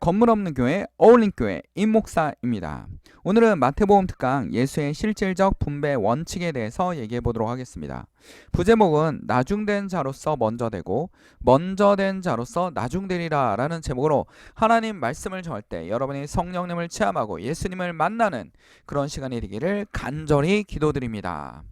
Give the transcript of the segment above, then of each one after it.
건물 없는 교회, 어울린 교회 임목사입니다. 오늘은 마태복음 특강 예수의 실질적 분배 원칙에 대해서 얘기해 보도록 하겠습니다. 부제목은 나중된 자로서 먼저 되고 먼저 된 자로서 나중되리라 라는 제목으로 하나님 말씀을 전할 때 여러분이 성령님을 체험하고 예수님을 만나는 그런 시간이 되기를 간절히 기도드립니다.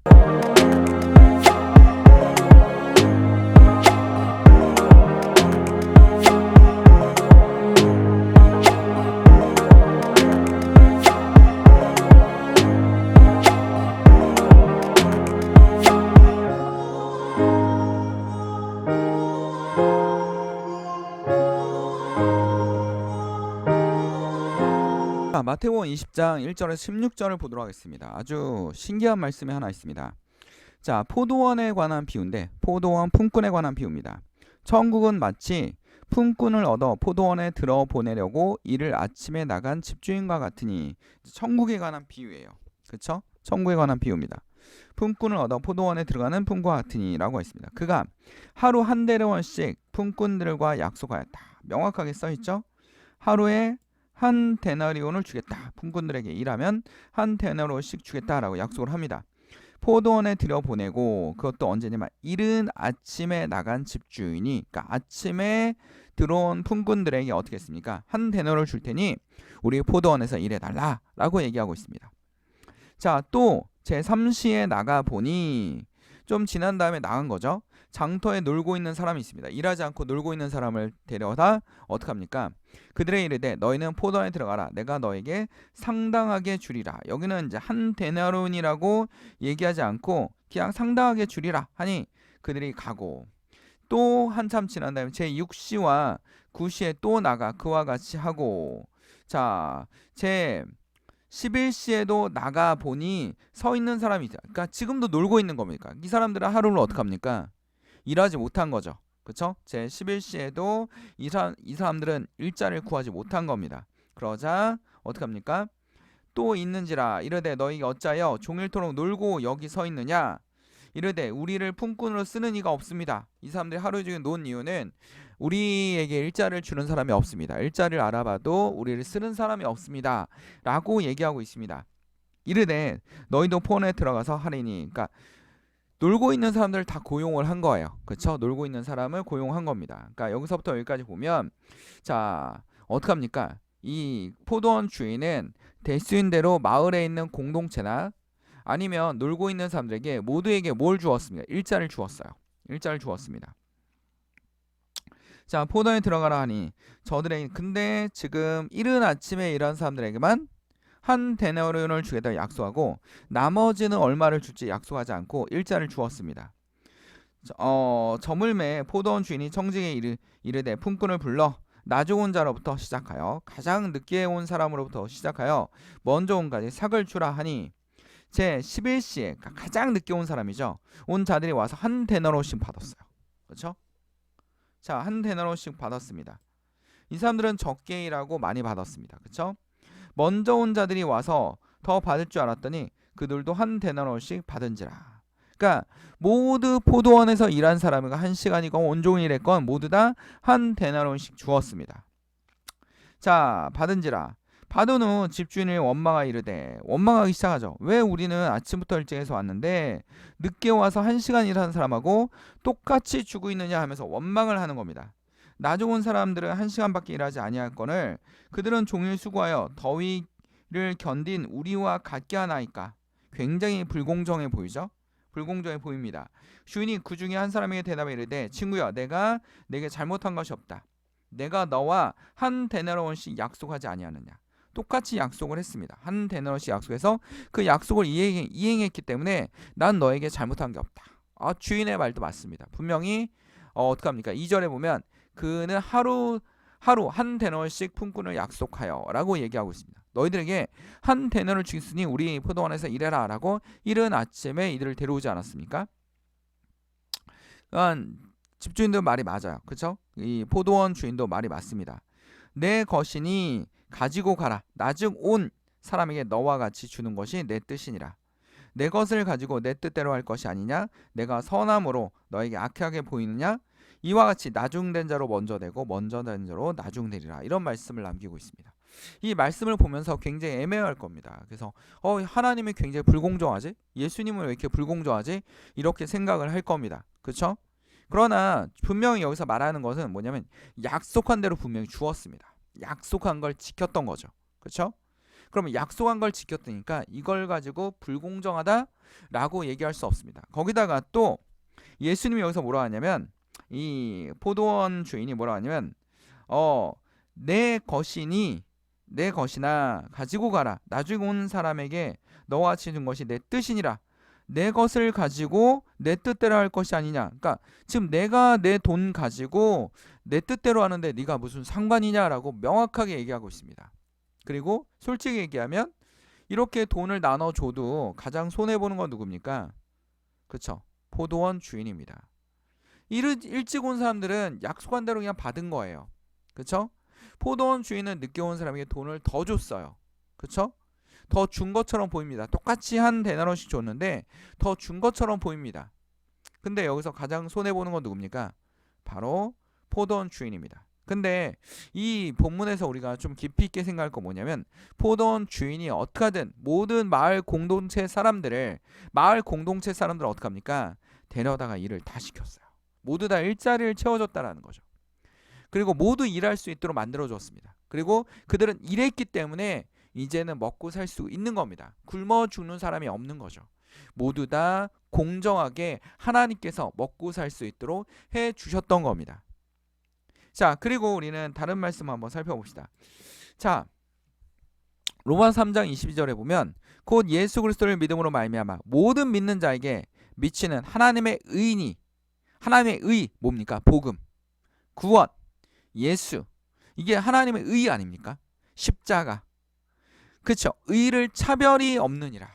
마태복음 20장 1절에서 16절을 보도록 하겠습니다. 아주 신기한 말씀이 하나 있습니다. 자, 포도원에 관한 비유인데 포도원 품꾼에 관한 비유입니다. 천국은 마치 품꾼을 얻어 포도원에 들어보내려고 이를 아침에 나간 집주인과 같으니, 천국에 관한 비유예요. 그렇죠? 천국에 관한 비유입니다. 품꾼을 얻어 포도원에 들어가는 품과 같으니 라고 했습니다. 그가 하루 한 데나리온씩 품꾼들과 약속하였다. 명확하게 써있죠? 하루에 한 데나리온을 주겠다. 품꾼들에게 일하면 한 데나리온씩 주겠다라고 약속을 합니다. 포도원에 들여보내고, 그것도 언제냐면 이른 아침에 나간 집주인이, 그러니까 아침에 들어온 품꾼들에게 어떻게 했습니까? 한 데나리온을 줄 테니 우리 포도원에서 일해달라 라고 얘기하고 있습니다. 자, 또 제3시에 나가보니, 좀 지난 다음에 나간 거죠. 장터에 놀고 있는 사람이 있습니다. 일하지 않고 놀고 있는 사람을 데려다 어떡합니까? 그들의 이르되 너희는 포도원에 들어가라. 내가 너에게 상당하게 주리라. 여기는 이제 한 데나리온이라고 얘기하지 않고 그냥 상당하게 주리라 하니 그들이 가고, 또 한참 지난 다음에 제6시와 9시에 또 나가 그와 같이 하고, 자, 제 11시에도 나가 보니 서 있는 사람이 있다. 그러니까 지금도 놀고 있는 겁니까? 이 사람들은 하루를 어떻게 합니까? 일하지 못한 거죠. 그렇죠? 제 11시에도 이 사람들은 일자리를 구하지 못한 겁니다. 그러자 어떻게 합니까? 또 있는지라 이르되 너희가 어찌하여 종일토록 놀고 여기 서 있느냐? 이르되 우리를 품꾼으로 쓰는 이가 없습니다. 이 사람들이 하루 종일 논 이유는 우리에게 일자리를 주는 사람이 없습니다. 일자리를 알아봐도 우리를 쓰는 사람이 없습니다 라고 얘기하고 있습니다. 이르되 너희도 포원에 들어가서 하리니, 그러니까 놀고 있는 사람들을 다 고용을 한 거예요. 그렇죠? 놀고 있는 사람을 고용한 겁니다. 그러니까 여기서부터 여기까지 보면, 자, 어떡합니까? 이 포도원 주인은 대수인대로 마을에 있는 공동체나 아니면 놀고 있는 사람들에게 모두에게 뭘 주었습니까? 일자를 주었어요. 일자를 주었습니다. 자, 포도원에 들어가라 하니 저들에게, 근데 지금 이른 아침에 일한 사람들에게만 한 데나리온을 주겠다고 약속하고 나머지는 얼마를 줄지 약속하지 않고 일자를 주었습니다. 저물매 포도원 주인이 청지기에 이르되 품꾼을 불러 나중 온 자로부터 시작하여 가장 늦게 온 사람으로부터 시작하여 먼저 온까지 삭을 주라 하니, 제 11시에 가장 늦게 온 사람이죠. 온 자들이 와서 한 데나리온씩 받았어요. 그렇죠? 자, 한 데나리온씩 받았습니다. 이 사람들은 적게 일하고 많이 받았습니다. 그렇죠? 먼저 온 자들이 와서 더 받을 줄 알았더니 그들도 한 데나리온씩 받은지라. 그러니까 모두 포도원에서 일한 사람이 한 시간이건 온종일 일했건 모두 다 한 데나리온씩 주었습니다. 자, 받은지라. 받은 후 집주인이 원망하여 이르되, 원망하기 시작하죠. 왜 우리는 아침부터 일찍 해서 왔는데 늦게 와서 한 시간 일하는 사람하고 똑같이 주고 있느냐 하면서 원망을 하는 겁니다. 나중 온 사람들은 한 시간밖에 일하지 아니할거늘 그들은 종일 수고하여 더위를 견딘 우리와 같게 하나이까. 굉장히 불공정해 보이죠? 불공정해 보입니다. 주인이 그 중에 한 사람에게 대답해 이르되, 친구야, 내가 내게 잘못한 것이 없다. 내가 너와 한 데나리온씩 약속하지 아니하느냐. 똑같이 약속을 했습니다. 한 데나리온씩 약속해서 그 약속을 이행했기 때문에 난 너에게 잘못한 게 없다. 주인의 말도 맞습니다. 분명히 어떡합니까? 2절에 보면 그는 하루 한 데나리온씩 품꾼을 약속하여 라고 얘기하고 있습니다. 너희들에게 한 데나리온을 주겠으니 우리 포도원에서 일해라 라고 이른 아침에 이들을 데려오지 않았습니까? 집주인도 말이 맞아요. 그렇죠? 이 포도원 주인도 말이 맞습니다. 내 것이니 가지고 가라. 나중 온 사람에게 너와 같이 주는 것이 내 뜻이니라. 내 것을 가지고 내 뜻대로 할 것이 아니냐? 내가 선함으로 너에게 악하게 보이느냐? 이와 같이 나중된 자로 먼저 되고 먼저 된 자로 나중되리라. 이런 말씀을 남기고 있습니다. 이 말씀을 보면서 굉장히 애매할 겁니다. 그래서 하나님이 굉장히 불공정하지? 예수님은 왜 이렇게 불공정하지? 이렇게 생각을 할 겁니다. 그렇죠? 그러나 분명히 여기서 말하는 것은 뭐냐면 약속한 대로 분명히 주었습니다. 약속한 걸 지켰던 거죠. 그렇죠? 그러면 약속한 걸 지켰으니까 이걸 가지고 불공정하다라고 얘기할 수 없습니다. 거기다가 또 예수님이 여기서 뭐라 하냐면 이 포도원 주인이 뭐라 하냐면 내 것이나 가지고 가라. 나중에 온 사람에게 너와 같이 준 것이 내 뜻이니라. 내 것을 가지고 내 뜻대로 할 것이 아니냐. 그러니까 지금 내가 내 돈 가지고 내 뜻대로 하는데 네가 무슨 상관이냐라고 명확하게 얘기하고 있습니다. 그리고 솔직히 얘기하면 이렇게 돈을 나눠줘도 가장 손해보는 건 누굽니까? 그쵸? 포도원 주인입니다. 일찍 온 사람들은 약속한 대로 그냥 받은 거예요. 그쵸? 포도원 주인은 늦게 온 사람에게 돈을 더 줬어요. 그쵸? 더 준 것처럼 보입니다. 똑같이 한 데나리온씩 줬는데 더 준 것처럼 보입니다. 근데 여기서 가장 손해보는 건 누굽니까? 바로 포도원 주인입니다. 근데 이 본문에서 우리가 좀 깊이 있게 생각할 거 뭐냐면 포도원 주인이 어떻게 하든 모든 마을 공동체 사람들을 어떻게 합니까? 데려다가 일을 다 시켰어요. 모두 다 일자리를 채워줬다라는 거죠. 그리고 모두 일할 수 있도록 만들어줬습니다. 그리고 그들은 일했기 때문에 이제는 먹고 살 수 있는 겁니다. 굶어 죽는 사람이 없는 거죠. 모두 다 공정하게 하나님께서 먹고 살 수 있도록 해주셨던 겁니다. 자, 그리고 우리는 다른 말씀 한번 살펴봅시다. 자, 로마 3장 22절에 보면 곧 예수 그리스도를 믿음으로 말미암아 모든 믿는 자에게 미치는 하나님의 의 뭡니까? 복음, 구원, 예수, 이게 하나님의 의 아닙니까? 십자가, 그쵸? 의를 차별이 없느니라.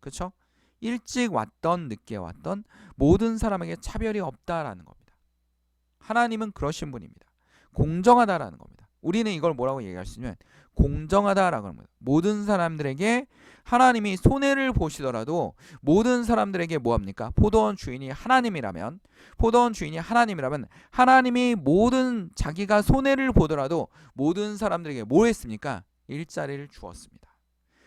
그쵸? 일찍 왔던 늦게 왔던 모든 사람에게 차별이 없다라는 겁니다. 하나님은 그러신 분입니다. 공정하다라는 겁니다. 우리는 이걸 뭐라고 얘기할 수 있냐면 공정하다라고 합니다. 모든 사람들에게 하나님이 손해를 보시더라도 모든 사람들에게 뭐합니까? 포도원 주인이 하나님이라면 하나님이 모든 자기가 손해를 보더라도 모든 사람들에게 뭐 했습니까? 일자리를 주었습니다.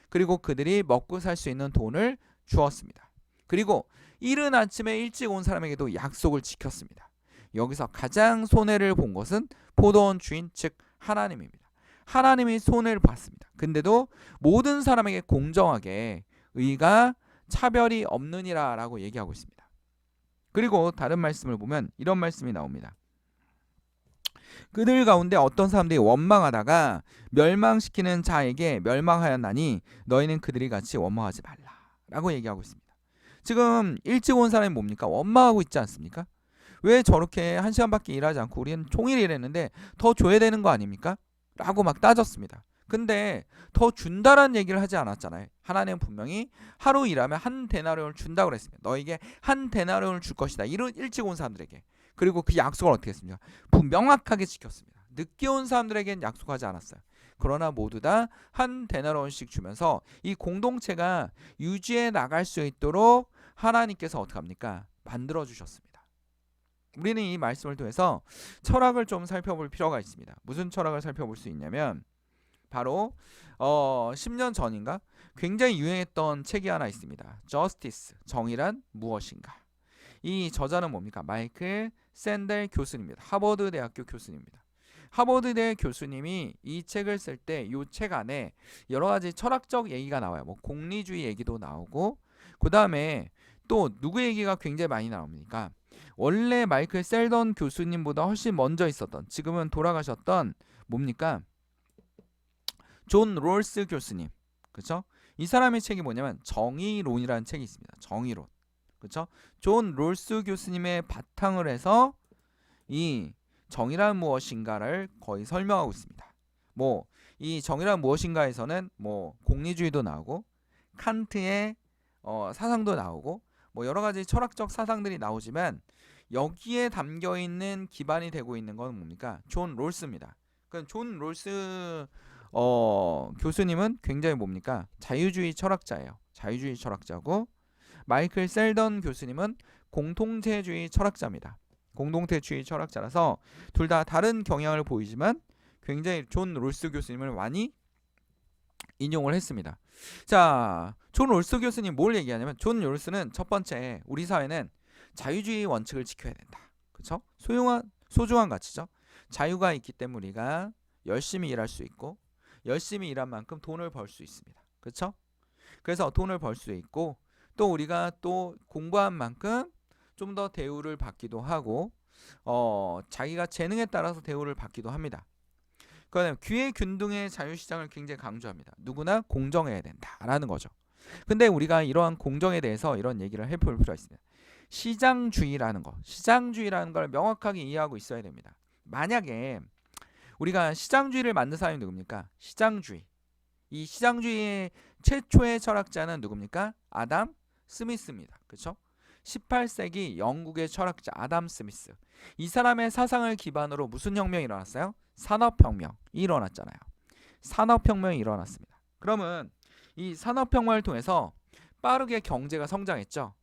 그리고 그들이 먹고 살 수 있는 돈을 주었습니다. 그리고 이른 아침에 일찍 온 사람에게도 약속을 지켰습니다. 여기서 가장 손해를 본 것은 포도원 주인 즉 하나님입니다. 하나님이 손해를 봤습니다. 근데도 모든 사람에게 공정하게 의가 차별이 없느니라 라고 얘기하고 있습니다. 그리고 다른 말씀을 보면 이런 말씀이 나옵니다. 그들 가운데 어떤 사람들이 원망하다가 멸망시키는 자에게 멸망하였나니 너희는 그들이 같이 원망하지 말라 라고 얘기하고 있습니다. 지금 일찍 온 사람이 뭡니까? 원망하고 있지 않습니까? 왜 저렇게 1시간밖에 일하지 않고 우리는 종일 일했는데 더 줘야 되는 거 아닙니까? 라고 막 따졌습니다. 근데 더 준다라는 얘기를 하지 않았잖아요. 하나님은 분명히 하루 일하면 한 데나리온을 준다고 그랬습니다. 너에게 한 데나리온을 줄 것이다. 일찍 온 사람들에게. 그리고 그 약속을 어떻게 했습니까? 명확하게 지켰습니다. 늦게 온 사람들에게는 약속하지 않았어요. 그러나 모두 다 한 데나리온씩 주면서 이 공동체가 유지해 나갈 수 있도록 하나님께서 어떻게 합니까? 만들어 주셨습니다. 우리는 이 말씀을 통해서 철학을 좀 살펴볼 필요가 있습니다. 무슨 철학을 살펴볼 수 있냐면 바로 10년 전인가 굉장히 유행했던 책이 하나 있습니다. Justice, 정의란 무엇인가. 이 저자는 뭡니까? 마이클 샌델 교수님입니다. 하버드 대학교 교수님입니다. 하버드 대 교수님이 이 책을 쓸 때 이 책 안에 여러 가지 철학적 얘기가 나와요. 뭐 공리주의 얘기도 나오고 그 다음에 또 누구 얘기가 굉장히 많이 나옵니까? 원래 마이클 셀던 교수님보다 훨씬 먼저 있었던 지금은 돌아가셨던 뭡니까? 존 롤스 교수님. 그렇죠? 이 사람의 책이 뭐냐면 정의론이라는 책이 있습니다. 정의론. 그렇죠? 존 롤스 교수님의 바탕을 해서 이 정의란 무엇인가를 거의 설명하고 있습니다. 뭐 이 정의란 무엇인가에서는 뭐 공리주의도 나오고 칸트의 사상도 나오고 뭐 여러 가지 철학적 사상들이 나오지만 여기에 담겨 있는 기반이 되고 있는 건 뭡니까? 존 롤스입니다. 그러니까 존 롤스 교수님은 굉장히 뭡니까? 자유주의 철학자예요. 자유주의 철학자고 마이클 셀던 교수님은 공통체주의 철학자입니다. 공동체주의 철학자라서 둘 다 다른 경향을 보이지만 굉장히 존 롤스 교수님을 많이 인용을 했습니다. 자, 존 롤스 교수님 뭘 얘기하냐면 존 롤스는 첫 번째 우리 사회는 자유주의 원칙을 지켜야 된다. 그렇죠? 소중한 가치죠. 자유가 있기 때문에 우리가 열심히 일할 수 있고 열심히 일한 만큼 돈을 벌 수 있습니다. 그렇죠? 그래서 돈을 벌 수 있고 또 우리가 또 공부한 만큼 좀 더 대우를 받기도 하고 자기가 재능에 따라서 대우를 받기도 합니다. 그다음에 기회 균등의 자유시장을 굉장히 강조합니다. 누구나 공정해야 된다라는 거죠. 근데 우리가 이러한 공정에 대해서 이런 얘기를 해볼 필요가 있습니다. 시장주의라는 걸 명확하게 이해하고 있어야 됩니다. 만약에 우리가 시장주의를 만든 사람이 누굽니까? 시장주의. 이 시장주의의 최초의 철학자는 누굽니까? 아담 스미스입니다. 그렇죠? 18세기 영국의 철학자 아담 스미스. 이 사람의 사상을 기반으로 무슨 혁명이 일어났어요? 산업혁명이 일어났잖아요. 산업혁명이 일어났습니다. 그러면 이 산업혁명을 통해서 빠르게 경제가 성장했죠.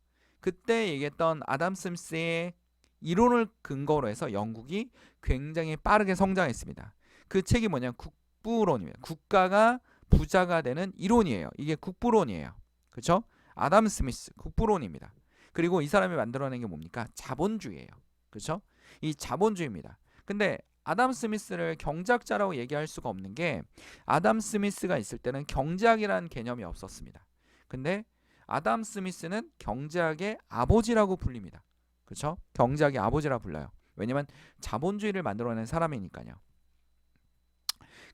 그때 얘기했던 아담 스미스의 이론을 근거로 해서 영국이 굉장히 빠르게 성장했습니다. 그 책이 뭐냐면 국부론입니다. 국가가 부자가 되는 이론이에요. 이게 국부론이에요. 그렇죠? 아담 스미스 국부론입니다. 그리고 이 사람이 만들어낸 게 뭡니까? 자본주의예요. 그렇죠? 이 자본주의입니다. 근데 아담 스미스를 경제학자라고 얘기할 수가 없는 게 아담 스미스가 있을 때는 경제학이라는 개념이 없었습니다. 근데 아담 스미스는 경제학의 아버지라고 불립니다. 그렇죠? 경제학의 아버지라고 불러요. 왜냐면 자본주의를 만들어낸 사람이니까요.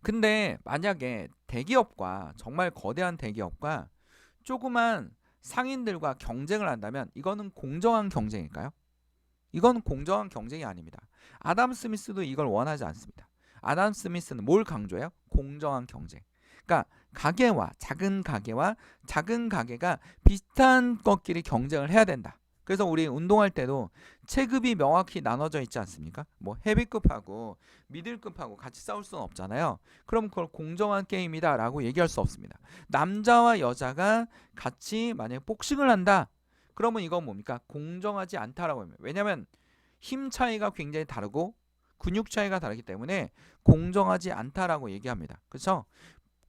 근데 만약에 대기업과 정말 거대한 대기업과 조그만 상인들과 경쟁을 한다면 이거는 공정한 경쟁일까요? 이건 공정한 경쟁이 아닙니다. 아담 스미스도 이걸 원하지 않습니다. 아담 스미스는 뭘 강조해요? 공정한 경쟁. 그러니까 작은 가게가 비슷한 것끼리 경쟁을 해야 된다. 그래서 우리 운동할 때도 체급이 명확히 나눠져 있지 않습니까? 뭐 헤비급하고 미들급하고 같이 싸울 수는 없잖아요. 그럼 그걸 공정한 게임이다 라고 얘기할 수 없습니다. 남자와 여자가 같이 만약에 복싱을 한다. 그러면 이건 뭡니까? 공정하지 않다라고 합니다. 왜냐하면 힘 차이가 굉장히 다르고 근육 차이가 다르기 때문에 공정하지 않다라고 얘기합니다. 그렇죠?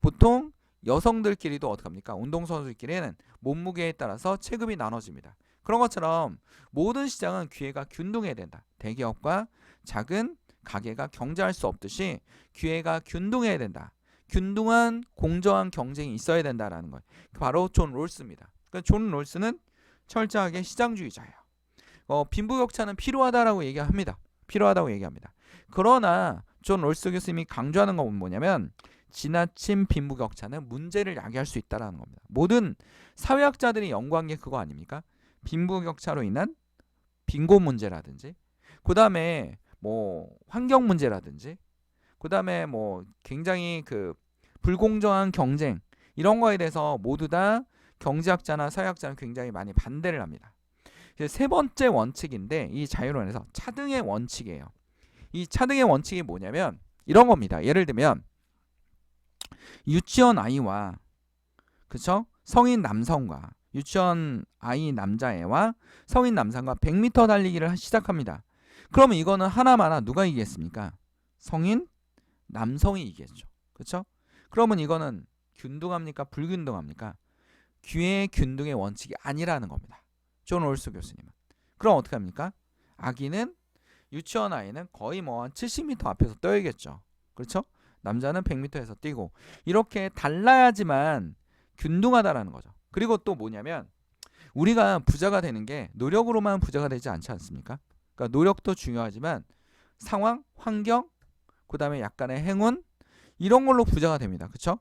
보통 여성들끼리도 어떻게 합니까? 운동선수들끼리는 몸무게에 따라서 체급이 나눠집니다. 그런 것처럼 모든 시장은 기회가 균등해야 된다. 대기업과 작은 가게가 경쟁할 수 없듯이 기회가 균등해야 된다. 균등한 공정한 경쟁이 있어야 된다라는 거예요. 바로 존 롤스입니다. 그러니까 존 롤스는 철저하게 시장주의자예요. 빈부격차는 필요하다라고 얘기합니다. 그러나 존 롤스 교수님이 강조하는 건 뭐냐면 지나친 빈부격차는 문제를 야기할 수 있다는 겁니다. 모든 사회학자들이 연구한 게 그거 아닙니까? 빈부격차로 인한 빈곤 문제라든지 그 다음에 뭐 환경 문제라든지 그 다음에 뭐 굉장히 그 불공정한 경쟁 이런 거에 대해서 모두 다 경제학자나 사회학자는 굉장히 많이 반대를 합니다. 세 번째 원칙인데 이 자유론에서 차등의 원칙이에요. 이 차등의 원칙이 뭐냐면 이런 겁니다. 예를 들면 유치원 아이와 그쵸? 성인 남성과 유치원 아이 남자애와 성인 남성과 100m 달리기를 시작합니다. 그러면 이거는 하나마나 누가 이기겠습니까? 성인 남성이 이기겠죠. 그렇죠? 그러면 이거는 균등합니까? 불균등합니까? 기회 균등의 원칙이 아니라는 겁니다. 존 롤스 교수님은. 그럼 어떻게 합니까? 유치원 아이는 거의 뭐 한 70m 앞에서 뛰어야겠죠. 그렇죠? 남자는 100m에서 뛰고 이렇게 달라야지만 균등하다라는 거죠. 그리고 또 뭐냐면 우리가 부자가 되는 게 노력으로만 부자가 되지 않지 않습니까? 그러니까 노력도 중요하지만 상황, 환경, 그 다음에 약간의 행운 이런 걸로 부자가 됩니다. 그렇죠?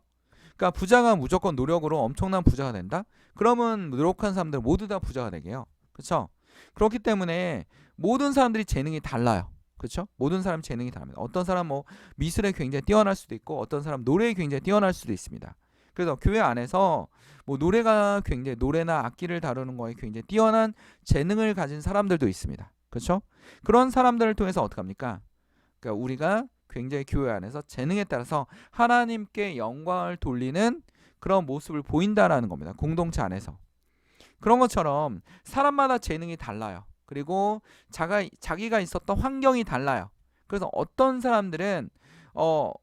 그러니까 부자가 무조건 노력으로 엄청난 부자가 된다? 그러면 노력한 사람들 모두 다 부자가 되게요. 그렇죠? 그렇기 때문에 모든 사람들이 재능이 달라요. 그렇죠? 모든 사람 재능이 다릅니다. 어떤 사람 뭐 미술에 굉장히 뛰어날 수도 있고 어떤 사람 노래에 굉장히 뛰어날 수도 있습니다. 그래서 교회 안에서 뭐 노래나 악기를 다루는 거에 굉장히 뛰어난 재능을 가진 사람들도 있습니다. 그렇죠? 그런 사람들을 통해서 어떻게 합니까? 그러니까 우리가 굉장히 교회 안에서 재능에 따라서 하나님께 영광을 돌리는 그런 모습을 보인다라는 겁니다. 공동체 안에서. 그런 것처럼 사람마다 재능이 달라요. 그리고 자기가 있었던 환경이 달라요. 그래서 어떤 사람들은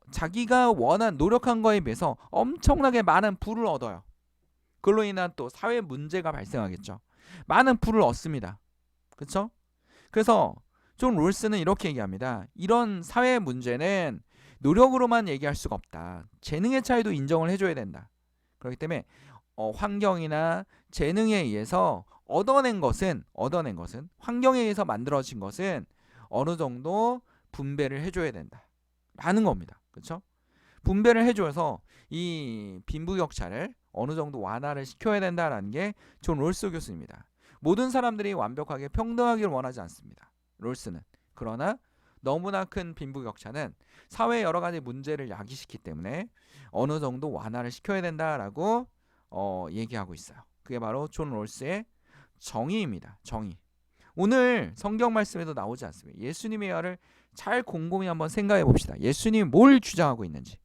자기가 노력한 거에 비해서 엄청나게 많은 부를 얻어요. 그걸로 인한 또 사회 문제가 발생하겠죠. 많은 부를 얻습니다. 그렇죠? 그래서 존 롤스는 이렇게 얘기합니다. 이런 사회 문제는 노력으로만 얘기할 수가 없다. 재능의 차이도 인정을 해줘야 된다. 그렇기 때문에 환경이나 재능에 의해서 얻어낸 것은 환경에 의해서 만들어진 것은 어느 정도 분배를 해줘야 된다. 라는 겁니다. 그렇죠? 분배를 해줘서 이 빈부격차를 어느 정도 완화를 시켜야 된다라는 게 존 롤스 교수입니다. 모든 사람들이 완벽하게 평등하기를 원하지 않습니다. 롤스는. 그러나 너무나 큰 빈부격차는 사회의 여러 가지 문제를 야기시키기 때문에 어느 정도 완화를 시켜야 된다라고 얘기하고 있어요. 그게 바로 존 롤스의 정의입니다. 정의. 오늘 성경 말씀에도 나오지 않습니다. 예수님의 말을 잘 곰곰이 한번 생각해 봅시다. 예수님이 뭘 주장하고 있는지.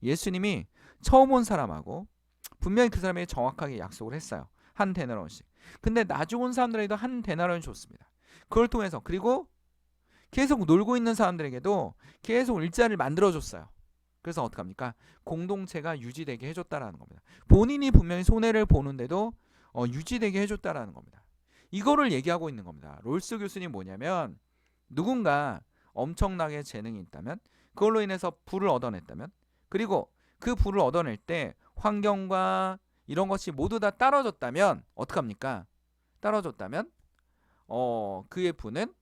예수님이 처음 온 사람하고 분명히 그 사람에게 정확하게 약속을 했어요. 한 데나리온씩. 근데 나중 온 사람들에게도 한 데나리온을 줬습니다. 그걸 통해서 그리고 계속 놀고 있는 사람들에게도 계속 일자리를 만들어줬어요. 그래서 어떡합니까? 공동체가 유지되게 해줬다라는 겁니다. 본인이 분명히 손해를 보는데도 유지되게 해줬다라는 겁니다. 이거를 얘기하고 있는 겁니다. 롤스 교수님 뭐냐면 누군가 엄청나게 재능이 있다면 그걸로 인해서 부를 얻어냈다면 그리고 그 부를 얻어낼 때 환경과 이런 것이 모두 다 따라줬다면 어떡합니까? 따라줬다면 그의 부는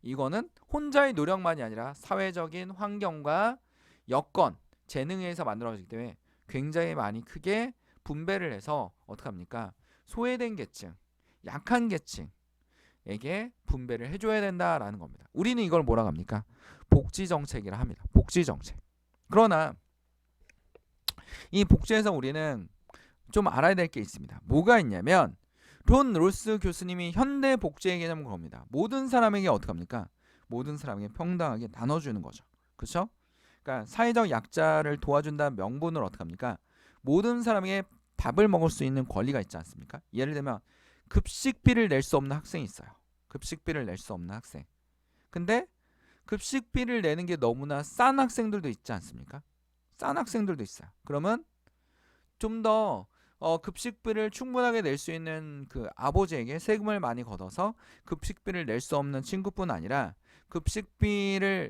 이거는 혼자의 노력만이 아니라 사회적인 환경과 여건, 재능에 의해서 만들어지기 때문에 굉장히 많이 크게 분배를 해서 어떡합니까? 소외된 계층, 약한 계층에게 분배를 해줘야 된다라는 겁니다. 우리는 이걸 뭐라고 합니까? 복지정책이라 합니다. 복지정책. 그러나 이 복지에서 우리는 좀 알아야 될 게 있습니다. 뭐가 있냐면 존 롤스 교수님이 현대 복지의 개념은 그럽니다. 모든 사람에게 어떡합니까? 모든 사람에게 평등하게 나눠주는 거죠. 그렇죠? 그러니까 사회적 약자를 도와준다는 명분을 어떡합니까? 모든 사람에게 밥을 먹을 수 있는 권리가 있지 않습니까? 예를 들면 급식비를 낼 수 없는 학생이 있어요. 급식비를 낼 수 없는 학생. 근데 급식비를 내는 게 너무나 싼 학생들도 있지 않습니까? 싼 학생들도 있어요. 그러면 좀 더 급식비를 충분하게 낼 수 있는 그 아버지에게 세금을 많이 걷어서 급식비를 낼 수 없는 친구뿐 아니라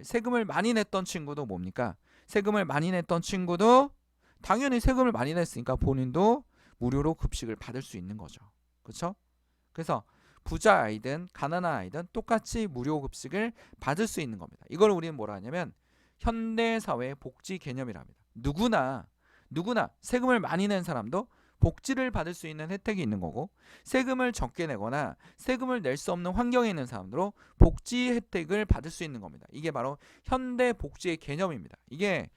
세금을 많이 냈던 친구도 뭡니까? 세금을 많이 냈던 친구도 당연히 세금을 많이 냈으니까 본인도 무료로 급식을 받을 수 있는 거죠. 그렇죠? 그래서 부자 아이든 가난한 아이든 똑같이 무료 급식을 받을 수 있는 겁니다. 이걸 우리는 뭐라 하냐면 현대사회의 복지 개념이라 합니다. 누구나 세금을 많이 낸 사람도 복지를 받을 수 있는 혜택이 있는 거고 세금을 적게 내거나 세금을 낼 수 없는 환경에 있는 사람들로 복지 혜택을 받을 수 있는 겁니다. 이게 바로 현대 복지의 개념입니다. 이게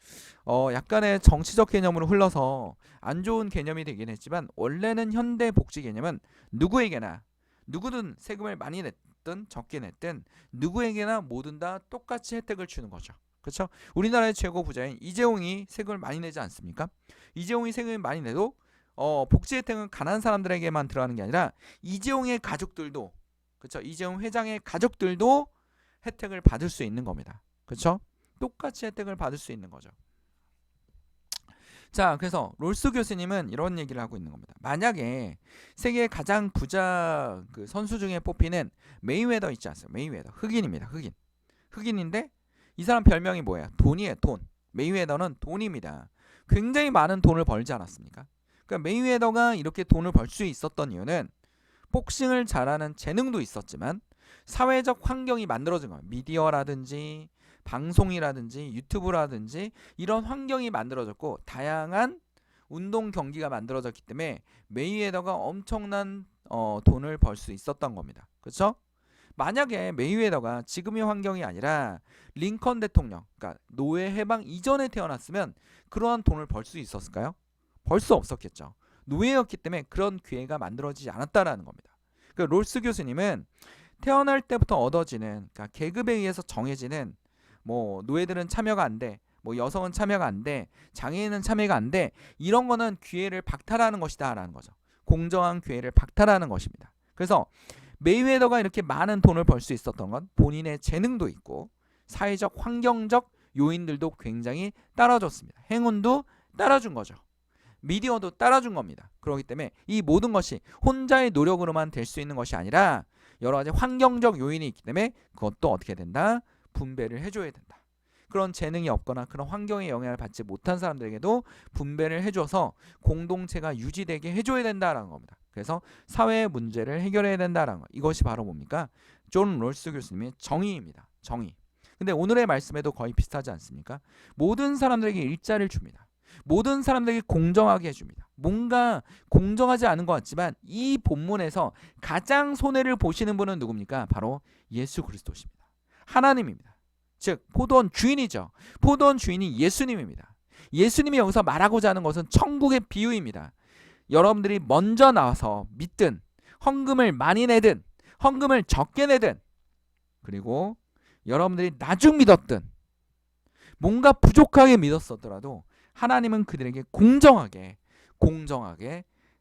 약간의 정치적 개념으로 흘러서 안 좋은 개념이 되긴 했지만 원래는 현대 복지 개념은 누구든 세금을 많이 냈든 적게 냈든 누구에게나 모든 다 똑같이 혜택을 주는 거죠. 그렇죠? 우리나라의 최고 부자인 이재용이 세금을 많이 내지 않습니까? 이재용이 세금을 많이 내도 복지 혜택은 가난한 사람들에게만 들어가는 게 아니라 이재용의 가족들도 그렇죠? 이재용 회장의 가족들도 혜택을 받을 수 있는 겁니다. 그렇죠? 똑같이 혜택을 받을 수 있는 거죠. 자, 그래서 롤스 교수님은 이런 얘기를 하고 있는 겁니다. 만약에 세계 가장 부자 그 선수 중에 뽑히는 메이웨더 있지 않습니까? 메이웨더 흑인입니다. 흑인인데 이 사람 별명이 뭐예요? 돈이에요. 돈. 메이웨더는 돈입니다. 굉장히 많은 돈을 벌지 않았습니까? 그러니까 메이웨더가 이렇게 돈을 벌 수 있었던 이유는 복싱을 잘하는 재능도 있었지만 사회적 환경이 만들어진 거예요. 미디어라든지 방송이라든지 유튜브라든지 이런 환경이 만들어졌고 다양한 운동 경기가 만들어졌기 때문에 메이웨더가 엄청난 돈을 벌 수 있었던 겁니다. 그렇죠? 만약에 메이웨더가 지금의 환경이 아니라 링컨 대통령, 그러니까 노예 해방 이전에 태어났으면 그러한 돈을 벌 수 있었을까요? 벌 수 없었겠죠. 노예였기 때문에 그런 기회가 만들어지지 않았다라는 겁니다. 그 롤스 교수님은 태어날 때부터 얻어지는 그러니까 계급에 의해서 정해지는 뭐 노예들은 참여가 안 돼, 뭐 여성은 참여가 안 돼, 장애인은 참여가 안 돼 이런 거는 기회를 박탈하는 것이다라는 거죠. 공정한 기회를 박탈하는 것입니다. 그래서 메이웨더가 이렇게 많은 돈을 벌 수 있었던 건 본인의 재능도 있고 사회적 환경적 요인들도 굉장히 따라줬습니다. 행운도 따라준 거죠. 미디어도 따라준 겁니다. 그렇기 때문에 이 모든 것이 혼자의 노력으로만 될 수 있는 것이 아니라 여러 가지 환경적 요인이 있기 때문에 그것도 어떻게 된다? 분배를 해줘야 된다. 그런 재능이 없거나 그런 환경의 영향을 받지 못한 사람들에게도 분배를 해줘서 공동체가 유지되게 해줘야 된다라는 겁니다. 그래서 사회의 문제를 해결해야 된다라는 거. 이것이 바로 뭡니까? 존 롤스 교수님의 정의입니다. 정의. 근데 오늘의 말씀에도 거의 비슷하지 않습니까? 모든 사람들에게 일자리를 줍니다. 모든 사람들에게 공정하게 해줍니다. 뭔가 공정하지 않은 것 같지만 이 본문에서 가장 손해를 보시는 분은 누굽니까? 바로 예수 그리스도십니다. 하나님입니다. 즉 포도원 주인이죠. 포도원 주인이 예수님입니다. 예수님이 여기서 말하고자 하는 것은 천국의 비유입니다. 여러분들이 먼저 나와서 믿든 헌금을 많이 내든 헌금을 적게 내든 그리고 여러분들이 나중 믿었든 뭔가 부족하게 믿었었더라도 하나님은 그들에게 공정하게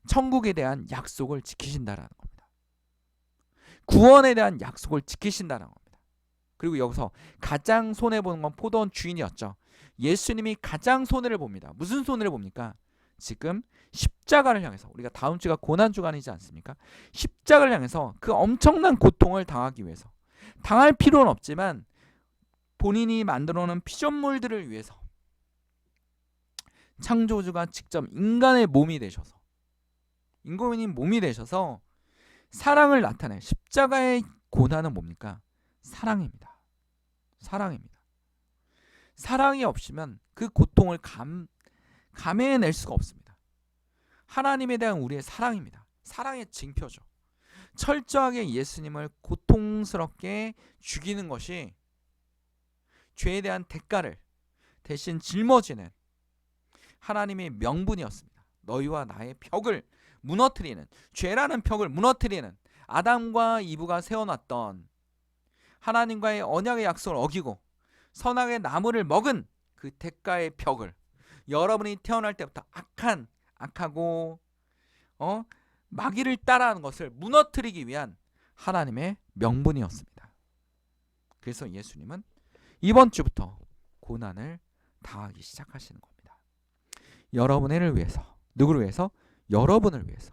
천국에 대한 약속을 지키신다라는 겁니다. 구원에 대한 약속을 지키신다는 겁니다. 그리고 여기서 가장 손해보는 건 포도원 주인이었죠. 예수님이 가장 손해를 봅니다. 무슨 손해를 봅니까? 지금 십자가를 향해서 우리가 다음 주가 고난주간이지 않습니까? 십자가를 향해서 그 엄청난 고통을 당하기 위해서 당할 필요는 없지만 본인이 만들어 놓은 피조물들을 위해서 창조주가 직접 인간의 몸이 되셔서 인간인 몸이 되셔서 사랑을 나타내 십자가의 고난은 뭡니까? 사랑입니다. 사랑입니다. 사랑이 없으면 그 고통을 감해낼 수가 없습니다. 하나님에 대한 우리의 사랑입니다. 사랑의 징표죠. 철저하게 예수님을 고통스럽게 죽이는 것이 죄에 대한 대가를 대신 짊어지는 하나님의 명분이었습니다. 너희와 나의 벽을 무너뜨리는 죄라는 벽을 무너뜨리는 아담과 이브가 세워놨던 하나님과의 언약의 약속을 어기고 선악의 나무를 먹은 그 대가의 벽을 여러분이 태어날 때부터 악하고 마귀를 따라하는 것을 무너뜨리기 위한 하나님의 명분이었습니다. 그래서 예수님은 이번 주부터 고난을 당하기 시작하시는 겁니다. 여러분을 위해서, 누구를 위해서? 여러분을 위해서,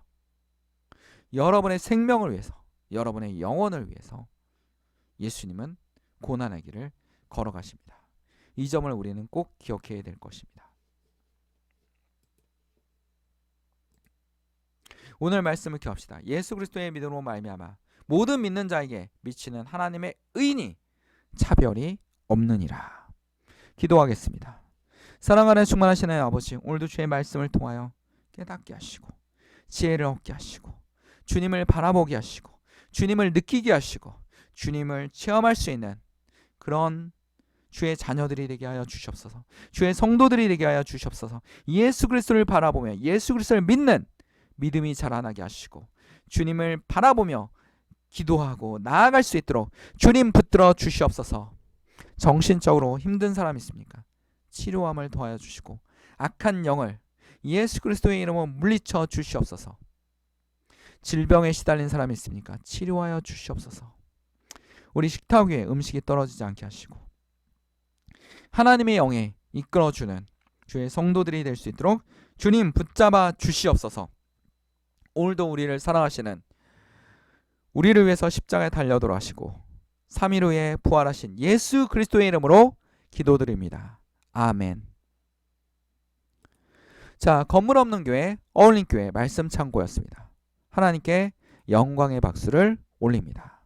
여러분의 생명을 위해서, 여러분의 영혼을 위해서 예수님은 고난의 길을 걸어가십니다. 이 점을 우리는 꼭 기억해야 될 것입니다. 오늘 말씀을 기억합시다. 예수 그리스도의 믿음으로 말미암아 모든 믿는 자에게 미치는 하나님의 의인이 차별이 없느니라. 기도하겠습니다. 사랑하는 충만하신 하나님 아버지, 오늘도 주의 말씀을 통하여 깨닫게 하시고 지혜를 얻게 하시고 주님을 바라보게 하시고 주님을 느끼게 하시고 주님을 체험할 수 있는 그런 주의 자녀들이 되게 하여 주시옵소서. 주의 성도들이 되게 하여 주시옵소서. 예수 그리스도를 바라보며 예수 그리스도를 믿는 믿음이 자라나게 하시고 주님을 바라보며 기도하고 나아갈 수 있도록 주님 붙들어 주시옵소서. 정신적으로 힘든 사람 있습니까? 치료함을 더하여 주시고 악한 영을 예수 그리스도의 이름으로 물리쳐 주시옵소서. 질병에 시달린 사람이 있습니까? 치료하여 주시옵소서. 우리 식탁 위에 음식이 떨어지지 않게 하시고 하나님의 영에 이끌어주는 주의 성도들이 될 수 있도록 주님 붙잡아 주시옵소서. 오늘도 우리를 사랑하시는 우리를 위해서 십자가에 달려 돌아가시고 3일 후에 부활하신 예수 그리스도의 이름으로 기도드립니다. 아멘. 자, 건물 없는 교회 어울림교회 말씀 창고였습니다. 하나님께 영광의 박수를 올립니다.